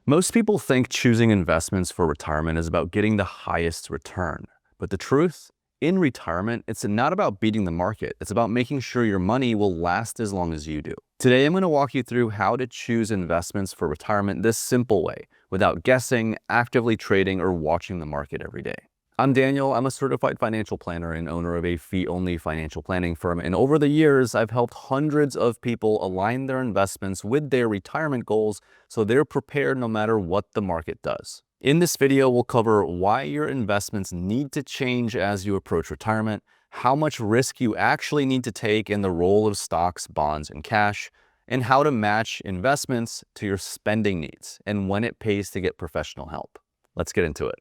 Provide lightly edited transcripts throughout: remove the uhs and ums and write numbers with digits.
Most people think choosing investments for retirement is about getting the highest return. But the truth, in retirement, it's not about beating the market. It's about making sure your money will last as long as you do. Today, I'm going to walk you through how to choose investments for retirement this simple way, without guessing, actively trading, or watching the market every day. I'm Daniel. I'm a certified financial planner and owner of a fee-only financial planning firm. And over the years, I've helped hundreds of people align their investments with their retirement goals so they're prepared no matter what the market does. In this video, we'll cover why your investments need to change as you approach retirement, how much risk you actually need to take in the role of stocks, bonds, and cash, and how to match investments to your spending needs and when it pays to get professional help. Let's get into it.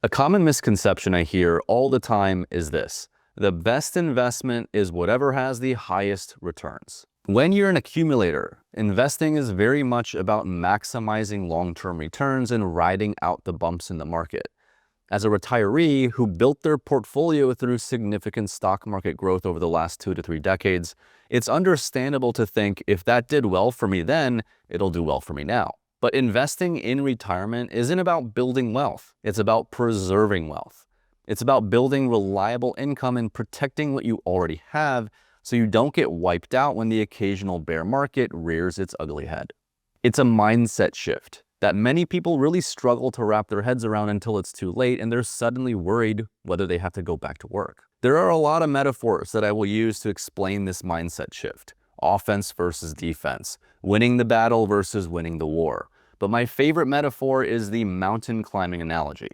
A common misconception I hear all the time is this: the best investment is whatever has the highest returns. When you're an accumulator, investing is very much about maximizing long-term returns and riding out the bumps in the market. As a retiree who built their portfolio through significant stock market growth over the last 2 to 3 decades, it's understandable to think if that did well for me then, it'll do well for me now. But investing in retirement isn't about building wealth. It's about preserving wealth. It's about building reliable income and protecting what you already have so you don't get wiped out when the occasional bear market rears its ugly head. It's a mindset shift that many people really struggle to wrap their heads around until it's too late and they're suddenly worried whether they have to go back to work. There are a lot of metaphors that I will use to explain this mindset shift. Offense versus defense, winning the battle versus winning the war. But my favorite metaphor is the mountain climbing analogy.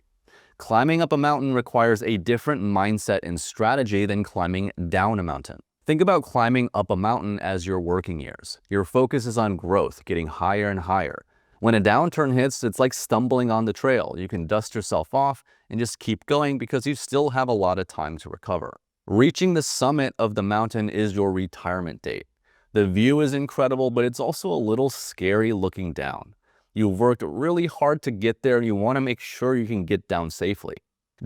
Climbing up a mountain requires a different mindset and strategy than climbing down a mountain. Think about climbing up a mountain as your working years. Your focus is on growth, getting higher and higher. When a downturn hits, it's like stumbling on the trail. You can dust yourself off and just keep going because you still have a lot of time to recover. Reaching the summit of the mountain is your retirement date. The view is incredible, but it's also a little scary looking down. You've worked really hard to get there and you want to make sure you can get down safely.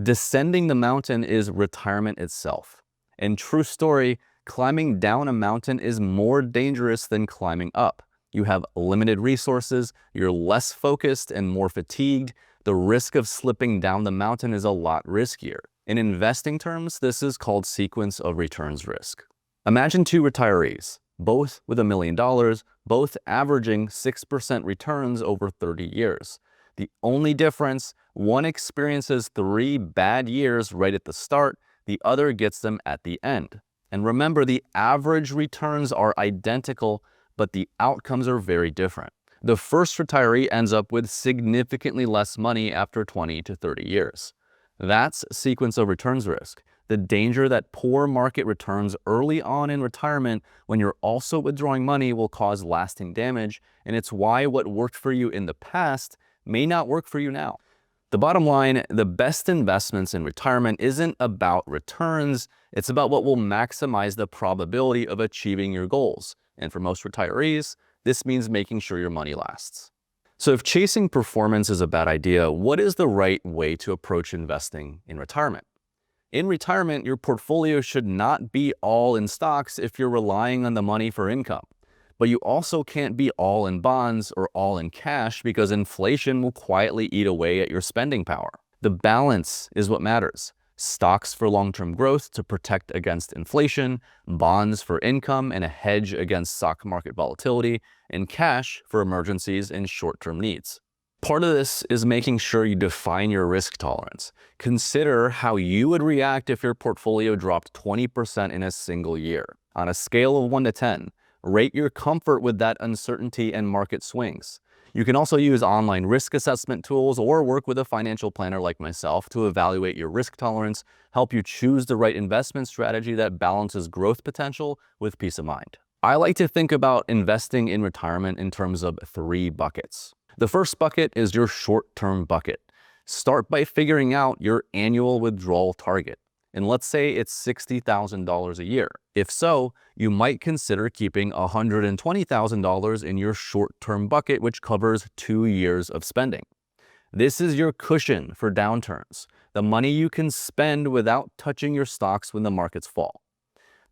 Descending the mountain is retirement itself. And true story, climbing down a mountain is more dangerous than climbing up. You have limited resources, you're less focused and more fatigued. The risk of slipping down the mountain is a lot riskier. In investing terms, this is called sequence of returns risk. Imagine 2 retirees, both with $1 million, both averaging 6% returns over 30 years. The only difference, one experiences 3 bad years right at the start, the other gets them at the end. And remember, the average returns are identical, but the outcomes are very different. The first retiree ends up with significantly less money after 20 to 30 years. That's sequence of returns risk. The danger that poor market returns early on in retirement when you're also withdrawing money will cause lasting damage, and it's why what worked for you in the past may not work for you now. The bottom line, the best investments in retirement isn't about returns, it's about what will maximize the probability of achieving your goals. And for most retirees, this means making sure your money lasts. So if chasing performance is a bad idea, what is the right way to approach investing in retirement? In retirement, your portfolio should not be all in stocks if you're relying on the money for income. But you also can't be all in bonds or all in cash because inflation will quietly eat away at your spending power. The balance is what matters. Stocks for long-term growth to protect against inflation, bonds for income and a hedge against stock market volatility, and cash for emergencies and short-term needs. Part of this is making sure you define your risk tolerance. Consider how you would react if your portfolio dropped 20% in a single year. On a scale of 1 to 10, rate your comfort with that uncertainty and market swings. You can also use online risk assessment tools or work with a financial planner like myself to evaluate your risk tolerance, help you choose the right investment strategy that balances growth potential with peace of mind. I like to think about investing in retirement in terms of 3 buckets. The first bucket is your short-term bucket. Start by figuring out your annual withdrawal target. And let's say it's $60,000 a year. If so, you might consider keeping $120,000 in your short-term bucket, which covers 2 years of spending. This is your cushion for downturns, the money you can spend without touching your stocks when the markets fall.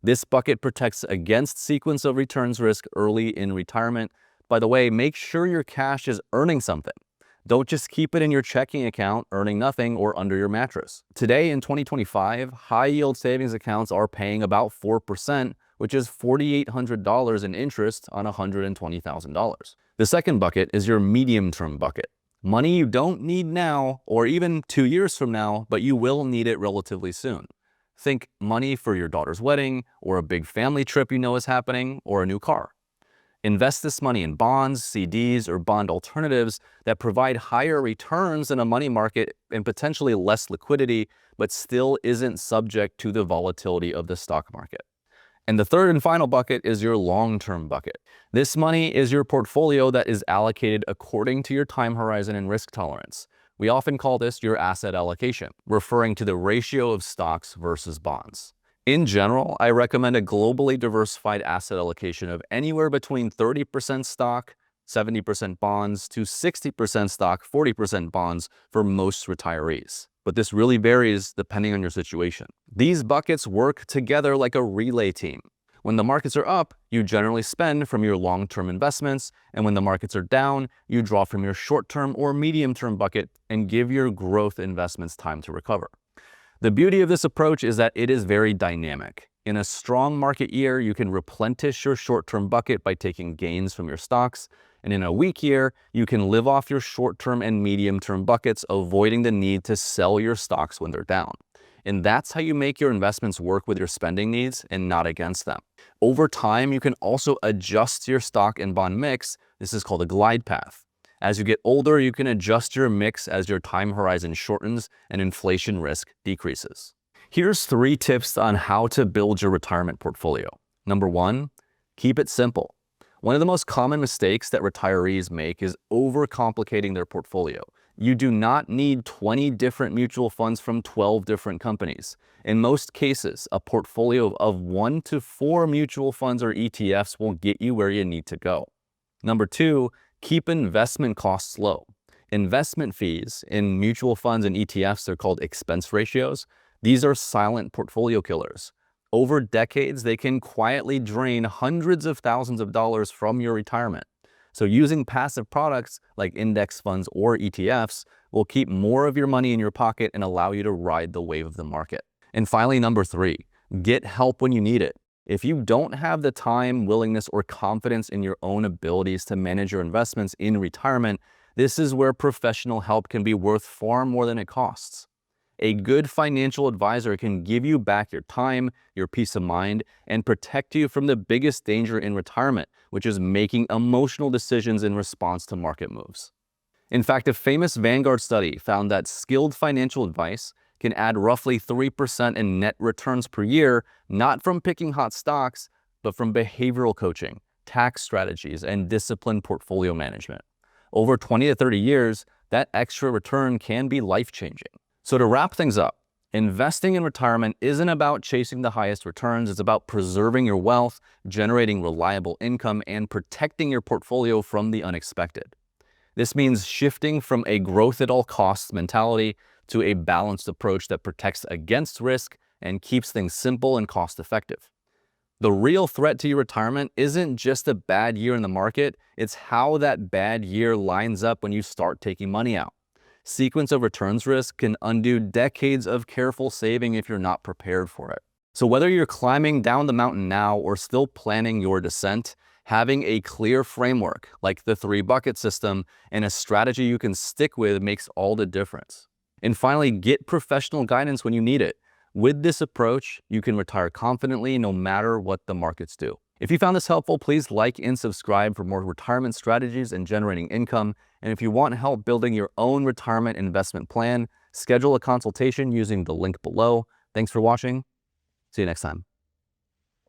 This bucket protects against sequence of returns risk early in retirement. By the way, make sure your cash is earning something. Don't just keep it in your checking account, earning nothing, or under your mattress. Today in 2025, high-yield savings accounts are paying about 4%, which is $4,800 in interest on $120,000. The second bucket is your medium-term bucket. Money you don't need now or even 2 years from now, but you will need it relatively soon. Think money for your daughter's wedding, or a big family trip you know is happening, or a new car. Invest this money in bonds, CDs, or bond alternatives that provide higher returns than a money market and potentially less liquidity, but still isn't subject to the volatility of the stock market. And the third and final bucket is your long-term bucket. This money is your portfolio that is allocated according to your time horizon and risk tolerance. We often call this your asset allocation, referring to the ratio of stocks versus bonds. In general, I recommend a globally diversified asset allocation of anywhere between 30% stock, 70% bonds, to 60% stock, 40% bonds for most retirees. But this really varies depending on your situation. These buckets work together like a relay team. When the markets are up, you generally spend from your long-term investments, and when the markets are down, you draw from your short-term or medium-term bucket and give your growth investments time to recover. The beauty of this approach is that it is very dynamic. In a strong market year, you can replenish your short-term bucket by taking gains from your stocks, and in a weak year, you can live off your short-term and medium-term buckets, avoiding the need to sell your stocks when they're down. And that's how you make your investments work with your spending needs and not against them. Over time, you can also adjust your stock and bond mix. This is called a glide path. As you get older, you can adjust your mix as your time horizon shortens and inflation risk decreases. Here's 3 tips on how to build your retirement portfolio. Number 1, keep it simple. One of the most common mistakes that retirees make is overcomplicating their portfolio. You do not need 20 different mutual funds from 12 different companies. In most cases, a portfolio of 1 to 4 mutual funds or ETFs will get you where you need to go. Number 2, keep investment costs low. Investment fees in mutual funds and ETFs are called expense ratios. These are silent portfolio killers. Over decades, they can quietly drain hundreds of thousands of dollars from your retirement. So using passive products like index funds or ETFs will keep more of your money in your pocket and allow you to ride the wave of the market. And finally, number 3, get help when you need it. If you don't have the time, willingness, or confidence in your own abilities to manage your investments in retirement, this is where professional help can be worth far more than it costs. A good financial advisor can give you back your time, your peace of mind, and protect you from the biggest danger in retirement, which is making emotional decisions in response to market moves. In fact, a famous Vanguard study found that skilled financial advice can add roughly 3% in net returns per year, not from picking hot stocks, but from behavioral coaching, tax strategies, and disciplined portfolio management. Over 20 to 30 years, that extra return can be life-changing. So to wrap things up, investing in retirement isn't about chasing the highest returns. It's about preserving your wealth, generating reliable income, and protecting your portfolio from the unexpected. This means shifting from a growth at all costs mentality to a balanced approach that protects against risk and keeps things simple and cost-effective. The real threat to your retirement isn't just a bad year in the market, it's how that bad year lines up when you start taking money out. Sequence of returns risk can undo decades of careful saving if you're not prepared for it. So whether you're climbing down the mountain now or still planning your descent, having a clear framework like the 3-bucket system and a strategy you can stick with makes all the difference. And finally, get professional guidance when you need it. With this approach, you can retire confidently no matter what the markets do. If you found this helpful, please like and subscribe for more retirement strategies and generating income. And if you want help building your own retirement investment plan, schedule a consultation using the link below. Thanks for watching. See you next time.